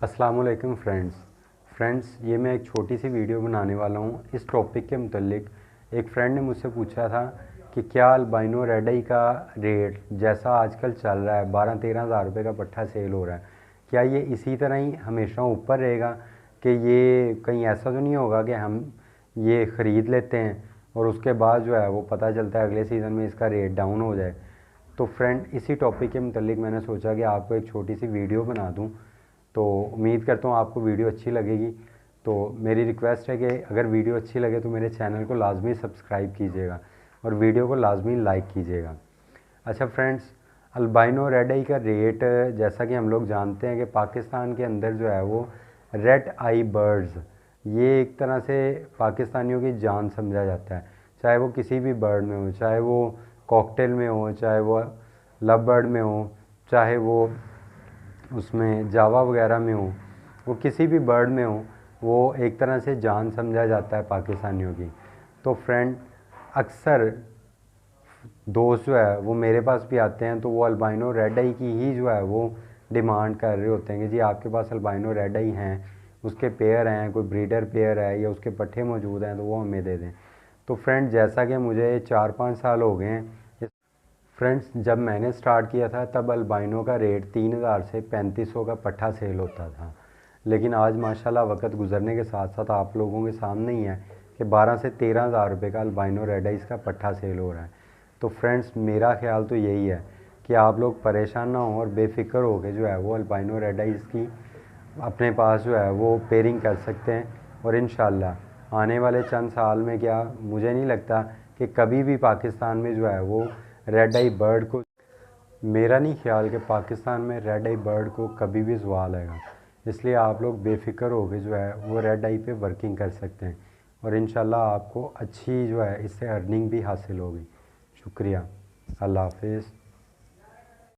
अस्सलामुअलैकुम फ्रेंड्स, ये मैं एक छोटी सी वीडियो बनाने वाला हूँ इस टॉपिक के मुतल्लिक। एक फ्रेंड ने मुझसे पूछा था कि क्या अल्बाइनो रेड आई का रेट जैसा आजकल चल रहा है 12-13 हज़ार रुपये का पट्ठा सेल हो रहा है, क्या ये इसी तरह ही हमेशा ऊपर रहेगा कि ये कहीं ऐसा तो नहीं होगा कि हम ये ख़रीद लेते हैं और उसके बाद जो है वो पता चलता है अगले सीज़न में इसका रेट डाउन हो जाए। तो फ्रेंड, इसी टॉपिक के मुतल्लिक मैंने सोचा कि आपको एक छोटी सी वीडियो बना दूँ। तो उम्मीद करता हूँ आपको वीडियो अच्छी लगेगी। तो मेरी रिक्वेस्ट है कि अगर वीडियो अच्छी लगे तो मेरे चैनल को लाजमी सब्सक्राइब कीजिएगा और वीडियो को लाजमी लाइक कीजिएगा। अच्छा फ्रेंड्स, अल्बाइनो रेड आई का रेट जैसा कि हम लोग जानते हैं कि पाकिस्तान के अंदर जो है वो रेड आई बर्ड्स, ये एक तरह से पाकिस्तानियों की जान समझा जाता है। चाहे वो किसी भी बर्ड में हो, चाहे वो कॉकटेल में हो, चाहे वो लव बर्ड में हो, चाहे वो उसमें जावा वगैरह में हो, वो किसी भी बर्ड में हो, वो एक तरह से जान समझा जाता है पाकिस्तानियों की। तो फ्रेंड, अक्सर दोस्त जो है वो मेरे पास भी आते हैं तो वो अल्बाइनो रेड आई की ही जो है वो डिमांड कर रहे होते हैं कि जी आपके पास अल्बाइनो रेड आई हैं, उसके पेयर हैं, कोई ब्रीडर पेयर है या उसके पट्ठे मौजूद हैं तो वो हमें दे दें। तो फ्रेंड, जैसा कि मुझे 4-5 साल हो गए हैं फ्रेंड्स, जब मैंने स्टार्ट किया था तब अल्बाइनो का रेट 3,000 से 3,500 का पट्ठा सेल होता था। लेकिन आज माशाल्लाह वक्त गुजरने के साथ साथ आप लोगों के सामने ही है कि 12 से 13 हज़ार रुपये का अल्बाइनो रेड आइस का पट्ठा सेल हो रहा है। तो फ्रेंड्स, मेरा ख्याल तो यही है कि आप लोग परेशान ना हो और बेफिक्र हो के जो है वो अल्बाइनो रेड आइस की अपने पास जो है वो पेयरिंग कर सकते हैं। और इंशाल्लाह आने वाले चंद साल में, क्या मुझे नहीं लगता कि कभी भी पाकिस्तान में जो है वो रेड आई बर्ड को, मेरा नहीं ख्याल कि पाकिस्तान में रेड आई बर्ड को कभी भी ज़वाल आएगा। इसलिए आप लोग बेफिक्र हो के जो है वो रेड आई पे वर्किंग कर सकते हैं और इंशाल्लाह आपको अच्छी जो है इससे अर्निंग भी हासिल होगी। शुक्रिया। अल्लाह हाफिज़।